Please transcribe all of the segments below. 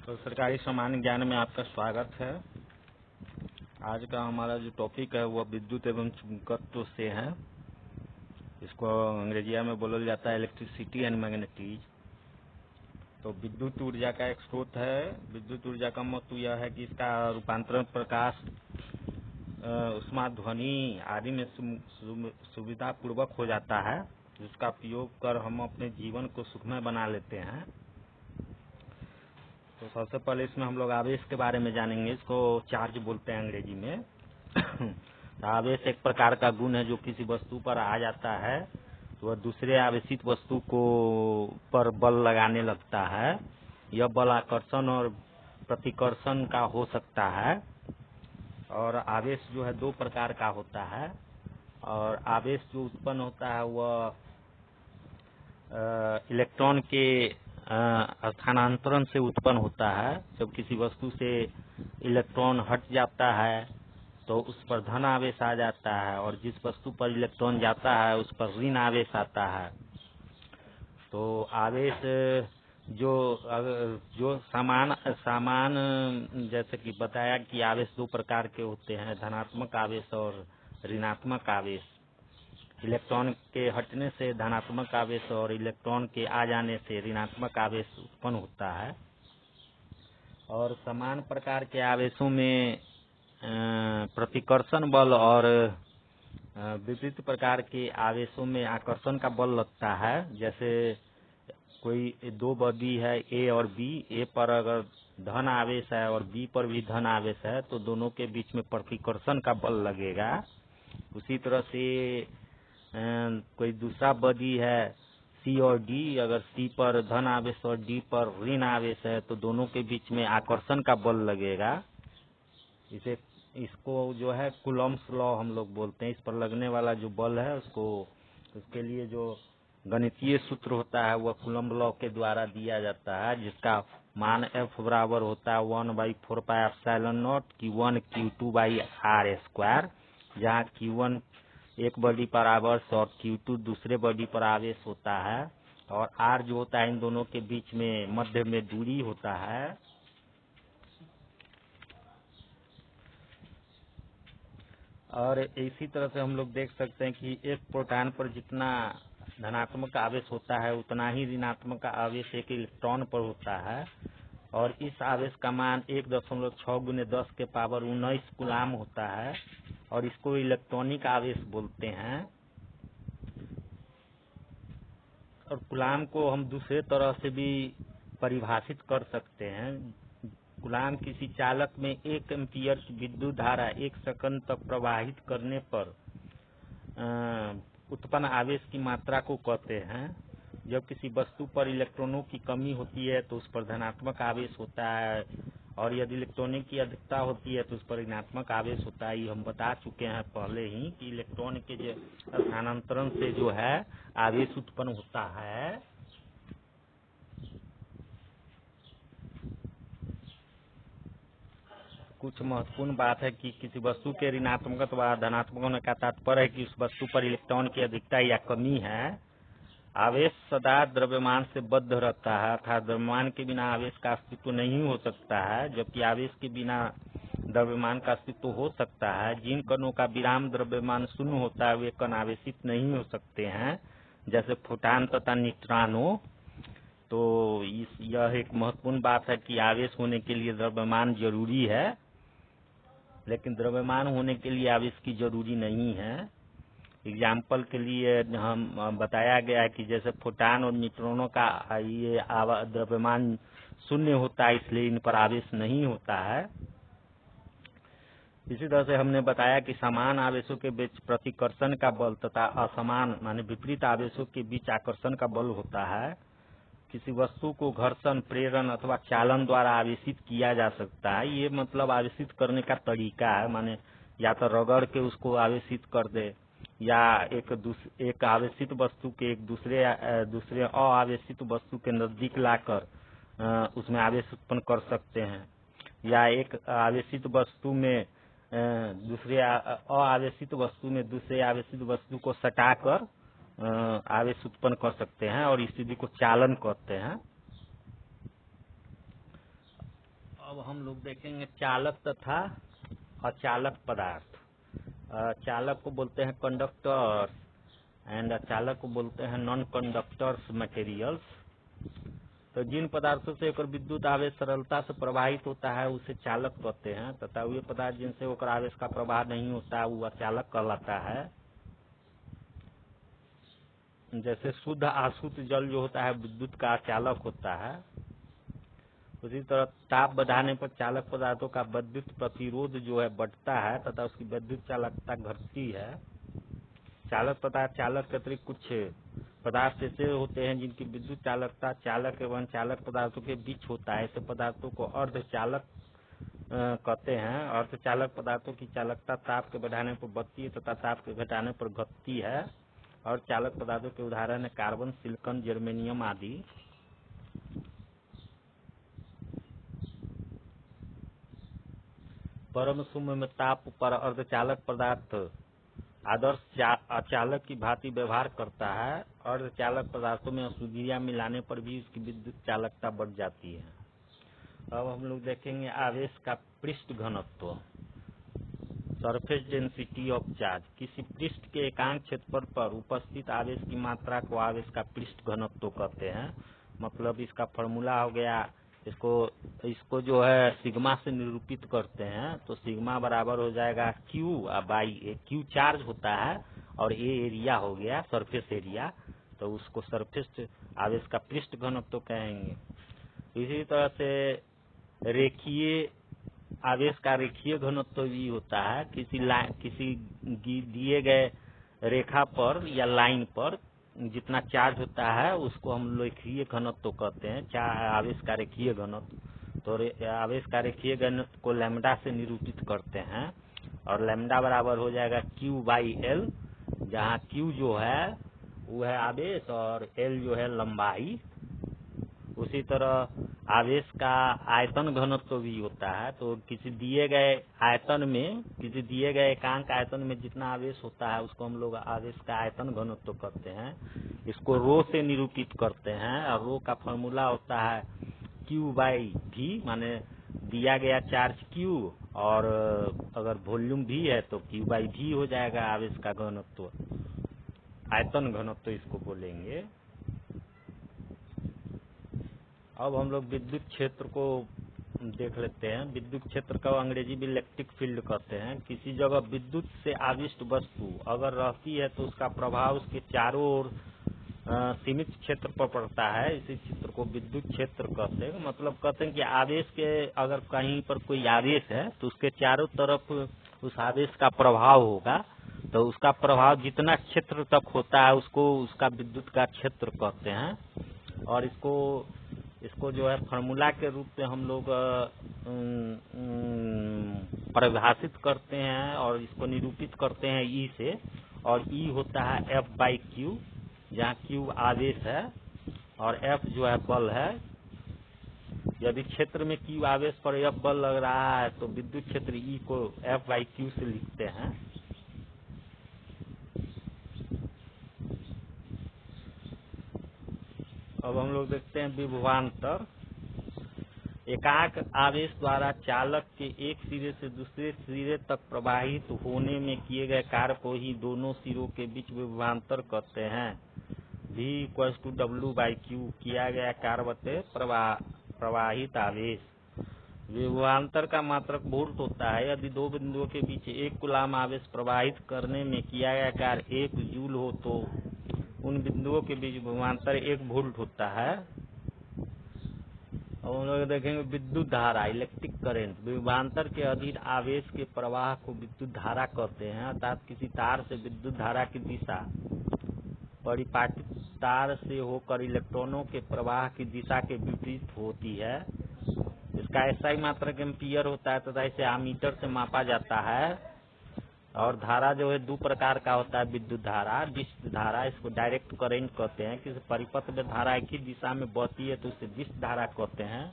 तो सरकारी सामान्य ज्ञान में आपका स्वागत है। आज का हमारा जो टॉपिक है वह विद्युत एवं चुंबकत्व से है। इसको अंग्रेजिया में बोला जाता है इलेक्ट्रिसिटी एंड मैग्नेटिज। तो विद्युत ऊर्जा का एक स्रोत है। विद्युत ऊर्जा का महत्व यह है कि इसका रूपांतरण प्रकाश, उष्मा, ध्वनि आदि में सुविधा पूर्वक हो जाता है, जिसका उपयोग कर हम अपने जीवन को सुखमय बना लेते हैं। तो सबसे पहले इसमें हम लोग आवेश के बारे में जानेंगे। इसको चार्ज बोलते हैं अंग्रेजी में। तो आवेश एक प्रकार का गुण है जो किसी वस्तु पर आ जाता है तो वह दूसरे आवेशित वस्तु को पर बल लगाने लगता है। यह बल आकर्षण और प्रतिकर्षण का हो सकता है। और आवेश जो है दो प्रकार का होता है। और आवेश जो उत्पन्न होता है वह इलेक्ट्रॉन के स्थानांतरण से उत्पन्न होता है। जब किसी वस्तु से इलेक्ट्रॉन हट जाता है तो उस पर धन आवेश आ जाता है, और जिस वस्तु पर इलेक्ट्रॉन जाता है उस पर ऋण आवेश आता है। तो आवेश जो सामान जैसे कि बताया कि आवेश दो प्रकार के होते हैं, धनात्मक आवेश और ऋणात्मक आवेश। इलेक्ट्रॉन के हटने से धनात्मक आवेश और इलेक्ट्रॉन के आ जाने से ऋणात्मक आवेश उत्पन्न होता है। और समान प्रकार के आवेशों में प्रतिकर्षण बल और विपरीत प्रकार के आवेशों में आकर्षण का बल लगता है। जैसे कोई दो बॉडी है ए और बी, ए पर अगर धन आवेश है और बी पर भी धन आवेश है तो दोनों के बीच में प्रतिकर्षण का बल लगेगा। उसी तरह से कोई दूसरा बॉडी है सी और डी, अगर सी पर धन आवेश और डी पर ऋण आवेश है तो दोनों के बीच में आकर्षण का बल लगेगा। इसको जो है कूलम्ब्स लॉ हम लोग बोलते हैं। इस पर लगने वाला जो बल है उसके लिए जो गणितीय सूत्र होता है वह कूलम्ब लॉ के द्वारा दिया जाता है, जिसका मान F बराबर होता है 1/4πε0 Q1 Q2/r², जहाँ Q1 एक बॉडी पर आवेश और Q2 दूसरे बॉडी पर आवेश होता है, और R जो होता है इन दोनों के बीच में मध्य में दूरी होता है। और इसी तरह से हम लोग देख सकते हैं कि एक प्रोटॉन पर जितना धनात्मक आवेश होता है उतना ही ऋणात्मक आवेश एक इलेक्ट्रॉन पर होता है। और इस आवेश का मान 1.6 × 10⁻19 कूलाम होता है, और इसको इलेक्ट्रॉनिक आवेश बोलते हैं। और कूलाम को हम दूसरे तरह से भी परिभाषित कर सकते हैं। कूलाम किसी चालक में 1 एम्पीयर की विद्युत धारा 1 सेकंड तक प्रवाहित करने पर उत्पन्न आवेश की मात्रा को कहते हैं। जब किसी वस्तु पर इलेक्ट्रॉनों की कमी होती है तो उस पर धनात्मक आवेश होता है, और यदि इलेक्ट्रॉनों की अधिकता होती है तो उस पर ऋणात्मक आवेश होता है। ये हम बता चुके हैं पहले ही कि इलेक्ट्रॉन के जो स्थानांतरण से जो है आवेश उत्पन्न होता है। कुछ महत्वपूर्ण बात है कि किसी वस्तु के ऋणात्मक अथवा धनात्मक होने का तात्पर्य है कि उस वस्तु पर इलेक्ट्रॉन की अधिकता या कमी है। आवेश सदा द्रव्यमान से बद्ध रहता है, अर्थात द्रव्यमान के बिना आवेश का अस्तित्व नहीं हो सकता है, जबकि आवेश के बिना द्रव्यमान का अस्तित्व हो सकता है। जिन कणों का विराम द्रव्यमान शून्य होता है वे कण आवेशित नहीं हो सकते हैं, जैसे फोटान तथा न्यूट्रॉनों। तो यह एक महत्वपूर्ण बात है कि आवेश होने के लिए द्रव्यमान जरूरी है, लेकिन द्रव्यमान होने के लिए आवेश की जरूरी नहीं है। एग्जाम्पल के लिए हम बताया गया है कि जैसे फोटान और न्यूट्रॉनों का ये द्रव्यमान शून्य होता है, इसलिए इन पर आवेश नहीं होता है। इसी तरह से हमने बताया कि समान आवेशों के बीच प्रतिकर्षण का बल तथा असमान माने विपरीत आवेशों के बीच आकर्षण का बल होता है। किसी वस्तु को घर्षण, प्रेरण अथवा चालन द्वारा आवेशित किया जा सकता है। ये मतलब आवेशित करने का तरीका है, माने या तो रगड़ के उसको आवेशित कर दे, या एक आवेशित वस्तु के एक दूसरे अआवेशित वस्तु के नजदीक लाकर उसमें आवेश उत्पन्न कर सकते हैं, या एक आवेशित वस्तु में दूसरे अआवेशित वस्तु में दूसरे आवेशित वस्तु को सटाकर आवेश उत्पन्न कर सकते हैं, और इस स्थिति को चालन कहते हैं। अब हम लोग देखेंगे चालक तथा अचालक पदार्थ। चालक को बोलते हैं कंडक्टर्स एंड अचालक को बोलते हैं नॉन कंडक्टर्स मटेरियल्स। तो जिन पदार्थों से एक विद्युत आवेश सरलता से प्रवाहित होता है उसे चालक कहते हैं, तथा वे पदार्थ जिनसे होकर आवेश का प्रवाह नहीं होता वो अचालक कहलाता है। जैसे शुद्ध आशुद्ध जल जो होता है विद्युत का अचालक होता है, उसी तरह ताप बढ़ाने पर चालक पदार्थों का विद्युत प्रतिरोध जो है बढ़ता है तथा उसकी विद्युत चालकता घटती है। चालक पदार्थ चालक के अतिरिक्त कुछ पदार्थ ऐसे होते हैं जिनकी विद्युत चालकता चालक एवं चालक पदार्थों के बीच होता है। ऐसे पदार्थों को अर्धचालक कहते हैं। अर्धचालक पदार्थों की चालकता ताप के बढ़ाने पर बढ़ती है तथा ताप के घटाने पर घटती है। और चालक पदार्थों के उदाहरण है कार्बन, सिलिकॉन, जर्मेनियम आदि। परम शून्य में ताप पर अर्धचालक पदार्थ आदर्श अचालक की भांति व्यवहार करता है। अर्धचालक पदार्थों में अशुद्धियां मिलाने पर भी उसकी विद्युत चालकता बढ़ जाती है। अब हम लोग देखेंगे आवेश का पृष्ठ घनत्व, सरफेस डेंसिटी ऑफ चार्ज। किसी पृष्ठ के एकांक क्षेत्रफल पर उपस्थित आवेश की मात्रा को आवेश का पृष्ठ घनत्व कहते हैं। मतलब इसका फॉर्मूला हो गया, इसको जो है सिग्मा से निरूपित करते हैं। तो सिग्मा बराबर हो जाएगा Q by A. Q charge होता है और ए एरिया हो गया, सरफेस एरिया। तो उसको सरफेस आवेश का पृष्ठ घनत्व कहेंगे। इसी तरह से रेखीय आवेश का रेखीय घनत्व भी होता है। किसी दिए गए रेखा पर या लाइन पर जितना चार्ज होता है उसको हम रेखीय घनत्व कहते हैं, आवेश का रेखीय घनत्व। तो आवेश का रेखीय घनत्व को लैम्डा से निरूपित करते हैं और लैम्डा बराबर हो जाएगा क्यू बाई एल, जहाँ क्यू जो है वो है आवेश और एल जो है लंबाई। उसी तरह आवेश का आयतन घनत्व भी होता है। तो किसी दिए गए आयतन में, किसी दिए गए एकांक आयतन में जितना आवेश होता है उसको हम लोग आवेश का आयतन घनत्व कहते हैं। इसको रो से निरूपित करते हैं और रो का फॉर्मूला होता है क्यू बाई भी, माने दिया गया चार्ज क्यू और अगर वॉल्यूम भी है तो क्यू बाई भी हो जाएगा आवेश का घनत्व, आयतन घनत्व इसको बोलेंगे। अब हम लोग विद्युत क्षेत्र को देख लेते हैं। विद्युत क्षेत्र का अंग्रेजी में इलेक्ट्रिक फील्ड कहते हैं। किसी जगह विद्युत से आविष्ट वस्तु अगर रहती है तो उसका प्रभाव उसके चारों ओर सीमित क्षेत्र पर पड़ता है। इसी क्षेत्र को विद्युत क्षेत्र कहते हैं। मतलब कहते हैं कि आवेश के अगर कहीं पर कोई आवेश है तो उसके चारों तरफ उस आवेश का प्रभाव होगा। तो उसका प्रभाव जितना क्षेत्र तक होता है उसको उसका विद्युत का क्षेत्र कहते हैं। और इसको जो है फार्मूला के रूप में हम लोग परिभाषित करते हैं और इसको निरूपित करते हैं ई से। और ई होता है एफ बाई क्यू, जहाँ क्यू आवेश है और एफ जो है बल है। यदि क्षेत्र में क्यू आवेश पर एफ बल लग रहा है तो विद्युत क्षेत्र ई को एफ बाई क्यू से लिखते हैं। अब हम लोग देखते हैं विभवांतर। एकांक आवेश द्वारा चालक के एक सिरे से दूसरे सिरे तक प्रवाहित होने में किए गए कार्य को ही दोनों सिरों के बीच विभवांतर कहते हैं। V = W/Q किया गया कार्य बटे प्रवाहित आवेश। विभवांतर का मात्रक वोल्ट होता है। यदि दो बिंदुओं के बीच 1 कूलाम आवेश प्रवाहित करने में किया गया कार्य 1 जूल हो तो उन बिंदुओं के बीच विभवांतर 1 वोल्ट होता है। और हम लोग देखेंगे विद्युत धारा, इलेक्ट्रिक करंट। विभवांतर के अधीन आवेश के प्रवाह को विद्युत धारा कहते हैं। अर्थात किसी तार से विद्युत धारा की दिशा परिपाटित तार से होकर इलेक्ट्रॉनों के प्रवाह की दिशा के विपरीत होती है। इसका SI मात्रक एम्पीयर होता है तथा इसे एमीटर से मापा जाता है। और धारा जो है 2 प्रकार का होता है विद्युत धारा। डिस्क धारा, इसको डायरेक्ट करंट कहते हैं। किसी परिपथ में धारा एक ही दिशा में बहती है तो उसे डिस्क धारा कहते हैं।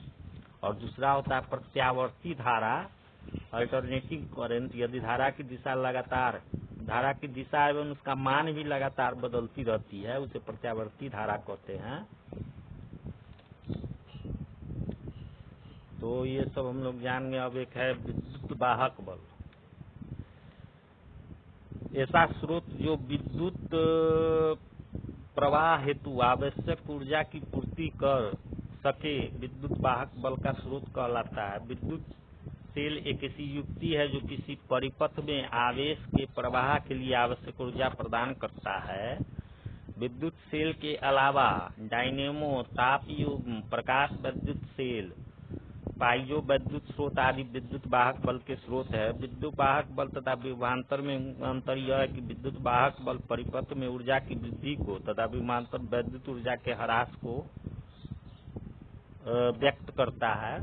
और दूसरा होता है प्रत्यावर्ती धारा, अल्टरनेटिंग करंट। यदि धारा की दिशा लगातार, धारा की दिशा एवं उसका मान भी लगातार बदलती रहती है उसे प्रत्यावर्ती धारा कहते हैं। तो ये सब हम लोग जान गए। अब एक है विद्युत वाहक बल। ऐसा स्रोत जो विद्युत प्रवाह हेतु आवश्यक ऊर्जा की पूर्ति कर सके विद्युत वाहक बल का स्रोत कहलाता है। विद्युत सेल एक ऐसी युक्ति है जो किसी परिपथ में आवेश के प्रवाह के लिए आवश्यक ऊर्जा प्रदान करता है। विद्युत सेल के अलावा डायनेमो, तापयुग्म, प्रकाश विद्युत सेल, पाइजो विद्युत स्रोत आदि विद्युत वाहक बल के स्रोत है। विद्युत वाहक बल तथा विभवांतर में अंतर यह है कि विद्युत वाहक बल परिपथ में ऊर्जा की वृद्धि को तथा विभवांतर विद्युत ऊर्जा के ह्रास को व्यक्त करता है।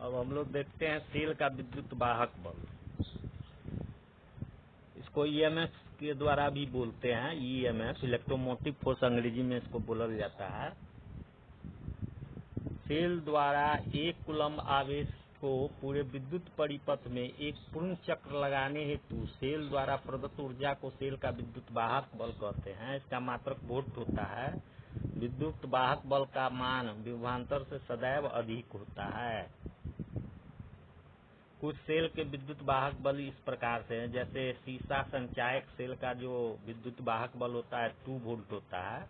अब हम लोग देखते हैं सेल का विद्युत वाहक बल। इसको ईएमएफ के द्वारा भी बोलते हैं। ईएमएफ, इलेक्ट्रोमोटिव फोर्स अंग्रेजी में इसको बोला जाता है। सेल द्वारा एक कूलम्ब आवेश को पूरे विद्युत परिपथ में एक पूर्ण चक्र लगाने हेतु सेल द्वारा प्रदत्त ऊर्जा को सेल का विद्युत वाहक बल कहते हैं। इसका मात्रक वोल्ट होता है। विद्युत वाहक बल का मान विभवांतर से सदैव अधिक होता है। कुछ सेल के विद्युत वाहक बल इस प्रकार से हैं, जैसे सीसा संचायक सेल का जो विद्युत वाहक बल होता है 2 वोल्ट होता है।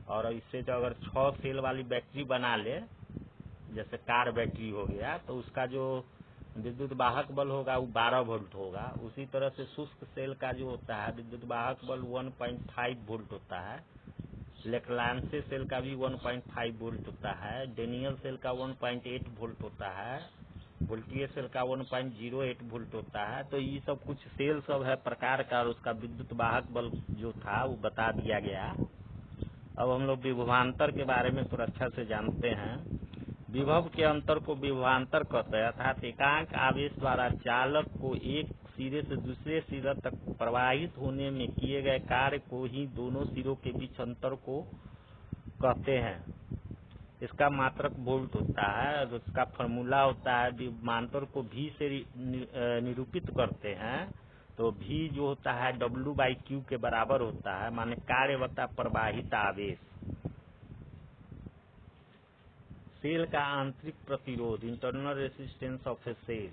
और इससे जो अगर 6 सेल वाली बैटरी बना ले, जैसे कार बैटरी हो गया, तो उसका जो विद्युत वाहक बल होगा वो 12 वोल्ट होगा। उसी तरह से शुष्क सेल का जो होता है विद्युत वाहक बल 1.5 वोल्ट होता है। लेक्लांसे सेल का भी 1.5 वोल्ट होता है। डेनियल सेल का 1.8 वोल्ट होता है। वोल्टियर सेल का 1.08 वोल्ट होता है। तो ये सब कुछ सेल सब है प्रकार का, और उसका विद्युत वाहक बल जो था वो बता दिया गया। अब हम लोग विभवांतर के बारे में थोड़ा अच्छा से जानते हैं। विभव के अंतर को विभवांतर कहते हैं, अर्थात एकांक आवेश द्वारा चालक को एक सिरे से दूसरे सिरे तक प्रवाहित होने में किए गए कार्य को ही दोनों सिरों के बीच अंतर को कहते हैं। इसका मात्रक वोल्ट होता है और उसका फॉर्मूला होता है, विभवांतर को V से निरूपित करते हैं तो V जो होता है W/Q के बराबर होता है, माने कार्य बटा प्रवाहित आवेश। सेल का आंतरिक प्रतिरोध, internal resistance of a cell.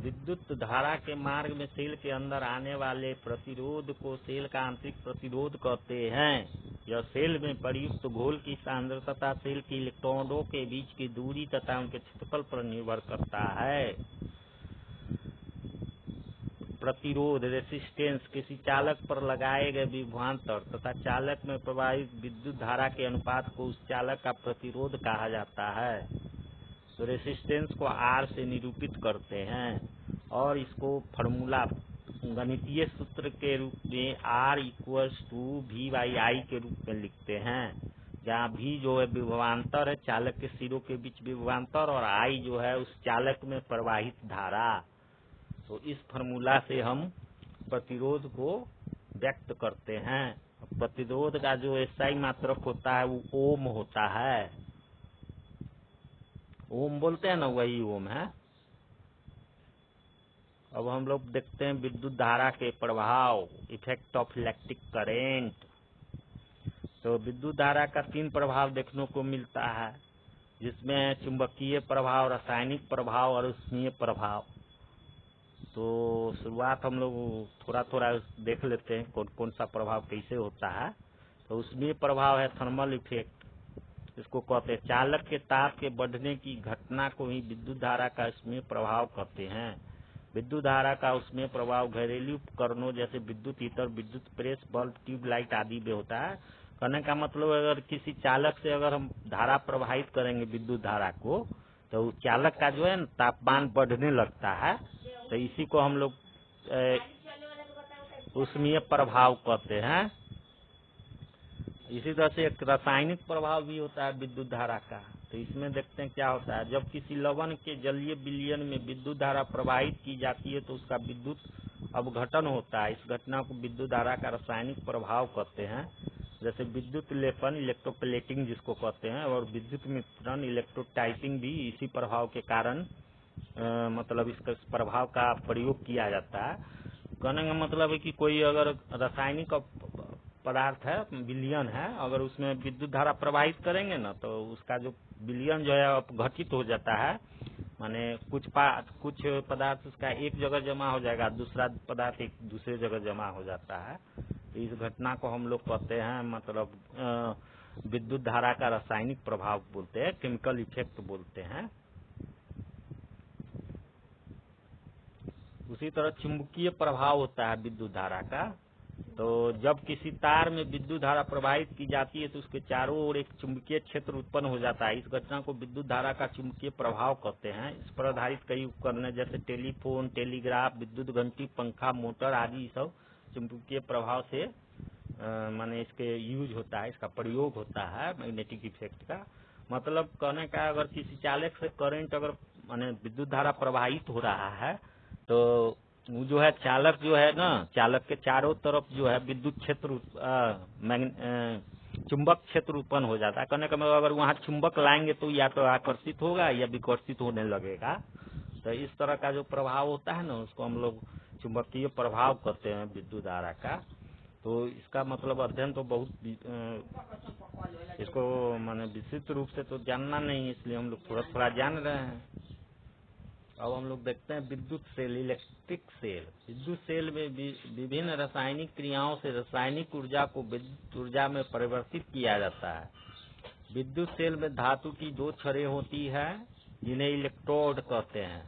विद्युत धारा के मार्ग में सेल के अंदर आने वाले प्रतिरोध को सेल का आंतरिक प्रतिरोध कहते हैं। यह सेल में प्रयुक्त घोल की सांद्रता तथा सेल के इलेक्ट्रोडों के बीच की दूरी तथा उनके क्षेत्रफल पर निर्भर करता है। प्रतिरोध, रेसिस्टेंस किसी चालक पर लगाए गए विभवांतर तथा चालक में प्रवाहित विद्युत धारा के अनुपात को उस चालक का प्रतिरोध कहा जाता है। तो रेसिस्टेंस को R से निरूपित करते हैं और इसको फॉर्मूला गणितीय सूत्र के रूप में R=V/I के रूप में लिखते हैं, जहाँ V जो है विभवांतर है, चालक के सिरों के बीच विभवांतर, और I जो है उस चालक में प्रवाहित धारा। तो इस फॉर्मूला से हम प्रतिरोध को व्यक्त करते हैं। प्रतिरोध का जो SI मात्रक होता है वो ओम होता है। ओम बोलते हैं ना, वही ओम है। अब हम लोग देखते हैं विद्युत धारा के प्रभाव, इफेक्ट ऑफ इलेक्ट्रिक करेंट। तो विद्युत धारा का 3 प्रभाव देखने को मिलता है, जिसमें चुंबकीय प्रभाव, रासायनिक प्रभाव और ऊष्मीय प्रभाव। तो शुरुआत हम लोग थोड़ा थोड़ा देख लेते हैं कौन कौन सा प्रभाव कैसे होता है। तो ऊष्मीय प्रभाव है थर्मल इफेक्ट, इसको कहते हैं। चालक के ताप के बढ़ने की घटना को ही विद्युत धारा का ऊष्मीय प्रभाव कहते हैं। विद्युत धारा का ऊष्मीय प्रभाव घरेलू उपकरणों जैसे विद्युत हीटर, विद्युत प्रेस, बल्ब, ट्यूबलाइट आदि में होता है। कहने का मतलब अगर किसी चालक से अगर हम धारा प्रवाहित करेंगे विद्युत धारा को, तो चालक का जो है न तापमान बढ़ने लगता है। तो इसी को हम लोग ऊष्मीय प्रभाव कहते हैं। इसी तरह से एक रासायनिक प्रभाव भी होता है विद्युत धारा का। तो इसमें देखते हैं क्या होता है। जब किसी लवण के जलीय विलयन में विद्युत धारा प्रवाहित की जाती है तो उसका विद्युत अपघटन होता है। इस घटना को विद्युत धारा का रासायनिक प्रभाव कहते हैं। जैसे विद्युत लेपन, इलेक्ट्रोप्लेटिंग जिसको कहते हैं, और विद्युत मिश्रण, इलेक्ट्रोटाइपिंग भी इसी प्रभाव के कारण मतलब इसका प्रभाव का प्रयोग किया जाता है। कहने का मतलब है कि कोई अगर रासायनिक पदार्थ है, विलयन है, अगर उसमें विद्युत धारा प्रवाहित करेंगे ना तो उसका जो विलयन जो है घटित हो जाता है। माने कुछ पदार्थ उसका एक जगह जमा हो जाएगा, दूसरा पदार्थ एक दूसरे जगह जमा हो जाता है। तो इस घटना को हम लोग कहते हैं मतलब विद्युत धारा का रासायनिक प्रभाव बोलते हैं, केमिकल इफेक्ट बोलते हैं। उसी तरह चुंबकीय प्रभाव होता है विद्युत धारा का। तो जब किसी तार में विद्युत धारा प्रवाहित की जाती है तो उसके चारों ओर एक चुंबकीय क्षेत्र उत्पन्न हो जाता है। इस घटना को विद्युत धारा का चुंबकीय प्रभाव कहते हैं। इस पर आधारित कई उपकरण जैसे टेलीफोन, टेलीग्राफ, विद्युत घंटी, पंखा, मोटर आदि सब चुंबकीय प्रभाव से माने इसके यूज होता है, इसका प्रयोग होता है मैग्नेटिक इफेक्ट का। मतलब कहने का अगर किसी चालक से करंट अगर माने विद्युत धारा प्रवाहित हो रहा है तो वो जो है चालक जो है ना, चालक के चारों तरफ जो है विद्युत क्षेत्र चुंबक क्षेत्र उत्पन्न हो जाता है। कहने का मतलब अगर वहाँ चुंबक लाएंगे तो या तो आकर्षित होगा या विकर्षित होने लगेगा। तो इस तरह का जो प्रभाव होता है ना उसको हम लोग चुंबकीय प्रभाव कहते हैं विद्युत धारा का। तो इसका मतलब अध्ययन तो बहुत इसको माने विस्तृत रूप से तो जानना नहीं, इसलिए हम लोग थोड़ा थोड़ा जान रहे हैं। अब हम लोग देखते हैं विद्युत सेल, इलेक्ट्रिक सेल। विद्युत सेल में विभिन्न रासायनिक क्रियाओं से रासायनिक ऊर्जा को विद्युत ऊर्जा में परिवर्तित किया जाता है। विद्युत सेल में धातु की 2 छड़ें होती है जिन्हें इलेक्ट्रोड कहते हैं।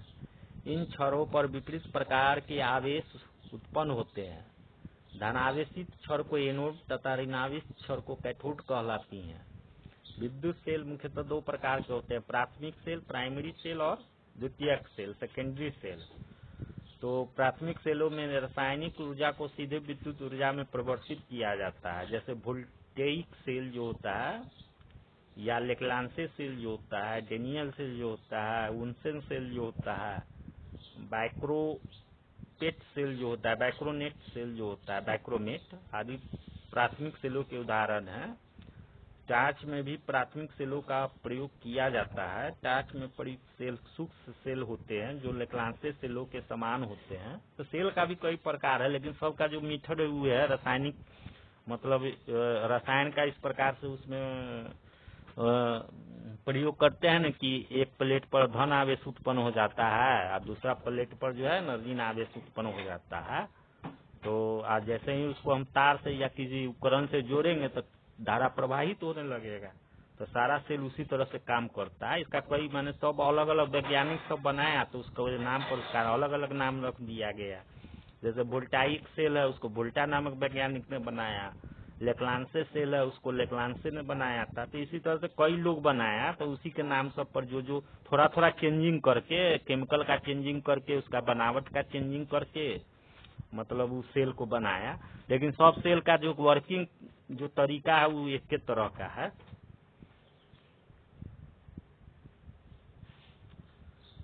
इन छड़ों पर विपरीत प्रकार के आवेश उत्पन्न होते हैं। धनावेशित छड़ को एनोड तथा ऋणावेशित छड़ को कैथोड कहलाती हैं। विद्युत सेल मुख्यतः 2 प्रकार के होते हैं, प्राथमिक सेल, प्राइमरी सेल और द्वितीयक सेल, सेकेंडरी सेल। तो प्राथमिक सेलों में रासायनिक ऊर्जा को सीधे विद्युत ऊर्जा में परिवर्तित किया जाता है, जैसे वोल्टेइक सेल जो होता है या लेक्लांसे सेल जो होता है, डेनियल सेल जो होता है, उनसेन सेल जो होता है, बाइक्रोपेट सेल जो होता है, बाइक्रोनेट सेल जो होता है, बाइक्रोमेट आदि प्राथमिक सेलों के उदाहरण हैं। टार्च में भी प्राथमिक सेलों का प्रयोग किया जाता है। टार्च में प्रयुक्त सेल सूक्ष्म सेल होते हैं जो लेक्लांसे सेलों के समान होते हैं। तो सेल का भी कई प्रकार है, लेकिन सबका जो मेथड हुए है रासायनिक मतलब रसायन का इस प्रकार से उसमें प्रयोग करते हैं न कि एक प्लेट पर धन आवेश उत्पन्न हो जाता है और दूसरा प्लेट पर जो है न ऋण आवेश उत्पन्न हो जाता है। तो आज जैसे ही उसको हम तार से या किसी उपकरण से जोड़ेंगे तो धारा प्रवाहित होने लगेगा। तो सारा सेल उसी तरह से काम करता है। इसका कई माने सब अलग अलग वैज्ञानिक सब बनाया तो उसका नाम पर उसका अलग अलग नाम रख दिया गया। जैसे वोल्टाइक सेल है उसको वोल्टा नामक वैज्ञानिक ने बनाया, लेक्लांसे सेल है उसको लेक्लांसे ने बनाया था। तो इसी तरह से कई लोग बनाया, तो उसी के नाम सब पर जो जो थोड़ा थोड़ा चेंजिंग करके, केमिकल का चेंजिंग करके, उसका बनावट का चेंजिंग करके मतलब उस सेल को बनाया। लेकिन सब सेल का जो वर्किंग जो तरीका है वो एक के तरह का है।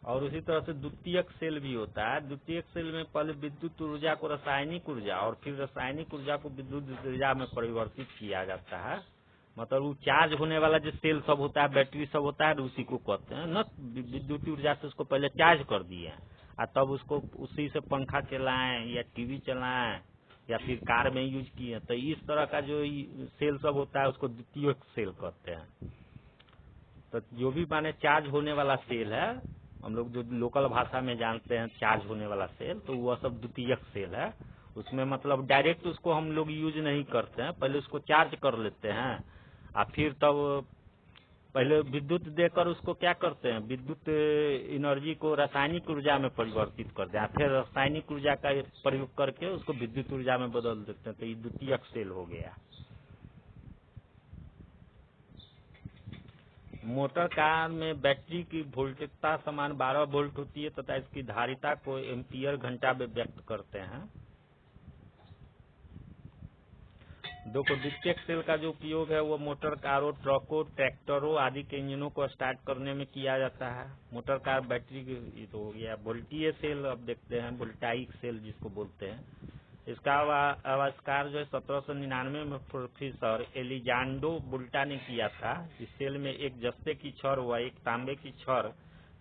और उसी तरह से द्वितीयक सेल भी होता है। द्वितीयक सेल में पहले विद्युत ऊर्जा को रासायनिक ऊर्जा और फिर रासायनिक ऊर्जा को विद्युत ऊर्जा में परिवर्तित किया जाता है। मतलब वो चार्ज होने वाला जो सेल सब होता है, बैटरी सब होता है, उसी को कहते हैं न। विद्युत ऊर्जा से उसको पहले चार्ज कर दिए और तब उसको उसी से पंखा चलाएं या टीवी चलाएं या फिर कार में यूज किए। तो इस तरह का जो सेल सब होता है उसको द्वितीयक सेल कहते हैं। तो जो भी माने चार्ज होने वाला सेल है, हम लोग जो लोकल भाषा में जानते हैं चार्ज होने वाला सेल, तो वह सब द्वितीयक सेल है। उसमें मतलब डायरेक्ट उसको हम लोग यूज नहीं करते हैं, पहले उसको चार्ज कर लेते हैं और फिर तब पहले विद्युत देकर उसको क्या करते हैं, विद्युत एनर्जी को रासायनिक ऊर्जा में परिवर्तित करते हैं, फिर रासायनिक ऊर्जा का प्रयोग करके उसको विद्युत ऊर्जा में बदल देते हैं। तो ये द्वितीयक सेल हो गया। मोटर कार में बैटरी की वोल्टेजता समान 12 वोल्ट होती है तथा इसकी धारिता को एम्पियर घंटा में व्यक्त करते हैं। देखो द्वितीयक सेल का जो उपयोग है वो मोटर कारों, ट्रकों, ट्रैक्टरों आदि के इंजनों को स्टार्ट करने में किया जाता है। मोटर कार बैटरी की तो हो गया। वोल्टीय सेल अब देखते हैं, वोल्टाइक सेल जिसको बोलते हैं। इसका आविष्कार जो है 1799 में प्रोफेसर एलिजांडो वोल्टा ने किया था। इस सेल में एक जस्ते की छड़ व एक तांबे की छड़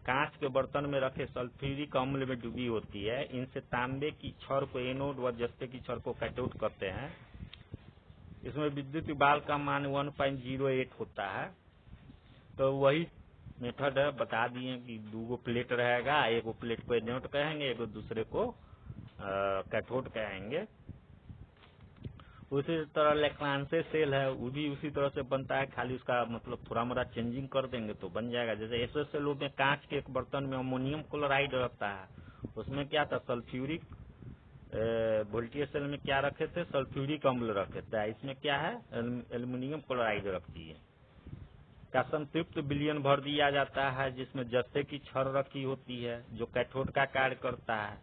कांच के बर्तन में रखे सल्फ्यूरिक अम्ल में डूबी होती है। इनसे तांबे की छड़ को एनोड व जस्ते की छड़ को कैथोड कहते हैं। इसमें विद्युत बाल का मान 1.08 होता है। तो वही मेथड है, बता दिए कि 2 प्लेट रहेगा, एक प्लेट को एनोड कहेंगे, एक दूसरे को कैथोड कहेंगे। उसी तरह लेक्रांसे सेल है, वो भी उसी तरह से बनता है, खाली उसका मतलब थोड़ा मोड़ा चेंजिंग कर देंगे तो बन जाएगा। जैसे एसएसएलओ में कांच के एक बर्तन में अमोनियम क्लोराइड रहता है, उसमें क्या था सल्फ्यूरिक, वोल्टेज सेल में क्या रखे थे सल्फ्यूरिक अम्ल रखे थे, इसमें क्या है एल्यूमिनियम क्लोराइड रख दिए। का संतृप्त विलयन भर दिया जाता है जिसमें जस्ते की छड़ रखी होती है जो कैथोड का कार्य करता है।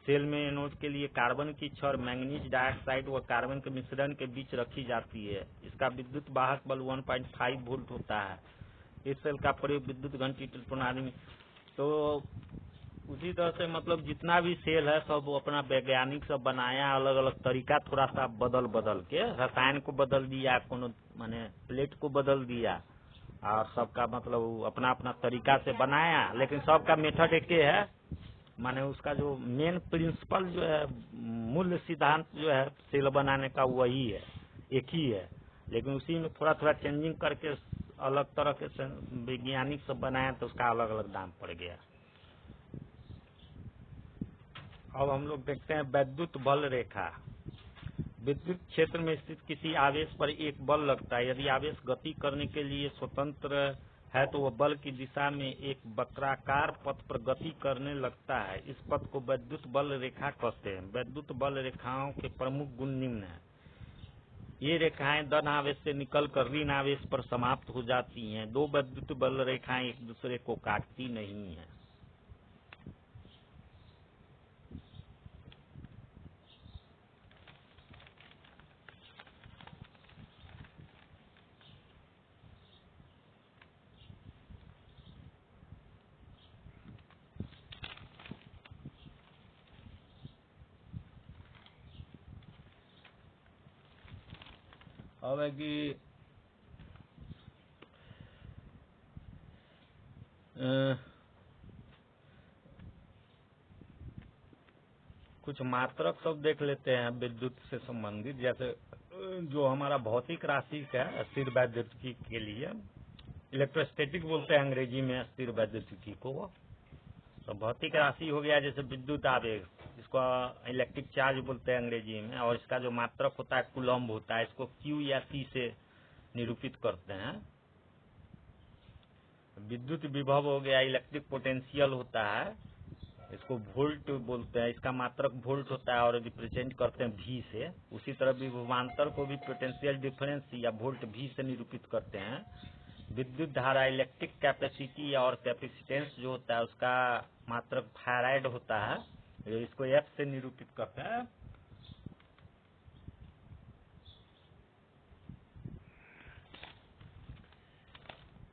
सेल में एनोड के लिए कार्बन की छड़ मैंगनीज डाइऑक्साइड व कार्बन के मिश्रण के बीच रखी जाती है। इसका विद्युत वाहक बल 1.5 वोल्ट होता है। इस सेल का प्रयोग विद्युत घंटी प्रणाली में। तो उसी तरह से मतलब जितना भी सेल है सब अपना वैज्ञानिक सब बनाया, अलग अलग तरीका थोड़ा सा बदल के, रसायन को बदल दिया, कोनो माने प्लेट को बदल दिया, और सबका मतलब अपना अपना तरीका से बनाया, लेकिन सबका मेथड एक ही है। माने उसका जो मेन प्रिंसिपल जो है, मूल सिद्धांत जो है सेल बनाने का वही है, एक ही है, लेकिन उसी में थोड़ा थोड़ा चेंजिंग करके अलग तरह के वैज्ञानिक सब बनाया तो उसका अलग अलग दाम पड़ गया। अब हम लोग देखते हैं वैद्युत बल रेखा। विद्युत क्षेत्र में स्थित किसी आवेश पर एक बल लगता है। यदि आवेश गति करने के लिए स्वतंत्र है तो वह बल की दिशा में एक वक्राकार पथ पर गति करने लगता है। इस पथ को वैद्युत बल रेखा कहते हैं। वैद्युत बल रेखाओं के प्रमुख गुण निम्न हैं। ये रेखाएं धन आवेश से निकलकर ऋण आवेश पर समाप्त हो जाती हैं। 2 वैद्युत बल रेखाएं एक दूसरे को काटती नहीं है। अब है कि कुछ मात्रक सब देख लेते हैं विद्युत से संबंधित। जैसे जो हमारा भौतिक राशि है स्थिर वैद्युतिकी के लिए इलेक्ट्रोस्टैटिक बोलते हैं अंग्रेजी में स्थिर वैद्युतिकी को। तो भौतिक राशि हो गया जैसे विद्युत आवेश, इसको इलेक्ट्रिक चार्ज बोलते हैं अंग्रेजी में, और इसका जो मात्रक होता है कूलम्ब होता है, इसको क्यू या सी से निरूपित करते हैं। विद्युत विभव हो गया, इलेक्ट्रिक पोटेंशियल होता है, इसको वोल्ट बोलते हैं, इसका मात्रक वोल्ट होता है और रिप्रेजेंट करते हैं V से। उसी तरह विभवांतर को भी पोटेंशियल डिफरेंस या वोल्ट V से निरूपित करते हैं। विद्युत धारा इलेक्ट्रिक कैपेसिटी और कैपेसिटेंस जो होता है उसका मात्रक फैराड होता है, इसको F से निरूपित करते हैं।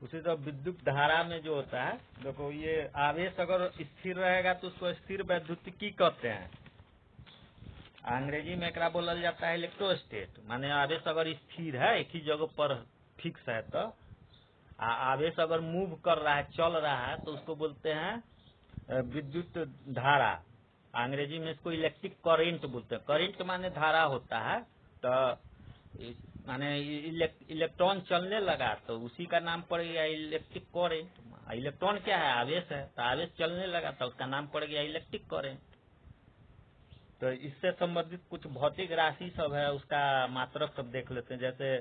उसी तरह विद्युत धारा में जो होता है, देखो ये आवेश अगर स्थिर रहेगा तो उसको स्थिर वैद्युतिकी कहते हैं। अंग्रेजी में एकरा बोलल जाता है इलेक्ट्रोस्टेट। माने आवेश अगर स्थिर है एक ही जगह पर फिक्स है, तो आवेश अगर मूव कर रहा है, चल रहा है, तो उसको बोलते हैं विद्युत धारा। अंग्रेजी में इसको इलेक्ट्रिक करेंट बोलते हैं। करेंट माने धारा होता है, तो माने इलेक्ट्रॉन चलने लगा तो उसी का नाम पड़ गया इलेक्ट्रिक करेंट। इलेक्ट्रॉन क्या है, आवेश है, तो आवेश चलने लगा तो उसका नाम पड़ गया इलेक्ट्रिक करेंट। तो इससे संबंधित कुछ भौतिक राशि सब है, उसका मात्रक सब देख लेते हैं। जैसे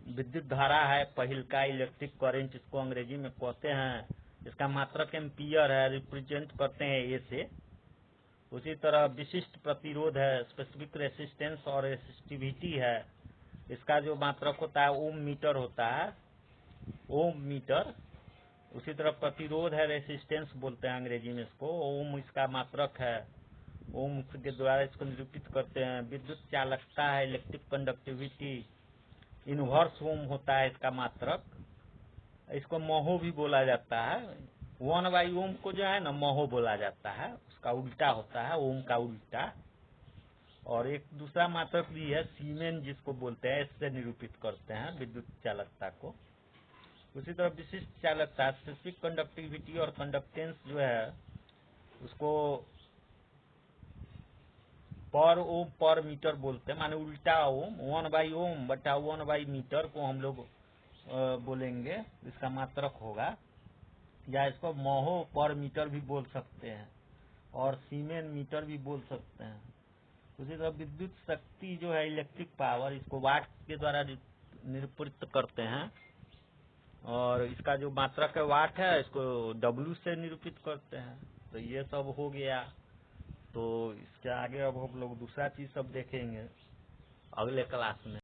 विद्युत धारा है पहिल का, इलेक्ट्रिक करंट इसको अंग्रेजी में कहते हैं, इसका मात्रक एम्पियर है, रिप्रेजेंट करते हैं ए से। उसी तरह विशिष्ट प्रतिरोध है, स्पेसिफिक रेसिस्टेंस और रेसिस्टिविटी है, इसका जो मात्रक होता है ओम मीटर होता है, ओम मीटर। उसी तरह प्रतिरोध है, रेसिस्टेंस बोलते हैं अंग्रेजी में इसको, ओम इसका मात्रक है, ओम के द्वारा इसको निरूपित करते हैं। विद्युत चालकता है, इलेक्ट्रिक कंडक्टिविटी, इनवर्स ओम होता है इसका मात्रक, इसको महो भी बोला जाता है। 1/ओम को जो है ना महो बोला जाता है, उसका उल्टा होता है, ओम का उल्टा। और एक दूसरा मात्रक भी है सीमेन, जिसको बोलते हैं, इससे निरूपित करते हैं विद्युत चालकता को। उसी तरह विशिष्ट चालकता, स्पेसिफिक कंडक्टिविटी और कंडक्टेंस जो है उसको पर ओम पर मीटर बोलते हैं, माने उल्टा ओम 1/ओम बटा 1/मीटर को हम लोग बोलेंगे, इसका मात्रक होगा, या इसको महो पर मीटर भी बोल सकते हैं और सीमेन मीटर भी बोल सकते हैं। उसी तरह विद्युत शक्ति जो है इलेक्ट्रिक पावर, इसको वाट के द्वारा निरूपित करते हैं और इसका जो मात्रक है वाट है, इसको डब्ल्यू से निरूपित करते हैं। तो ये सब हो गया। तो इसके आगे अब हम लोग दूसरा चीज सब देखेंगे अगले क्लास में।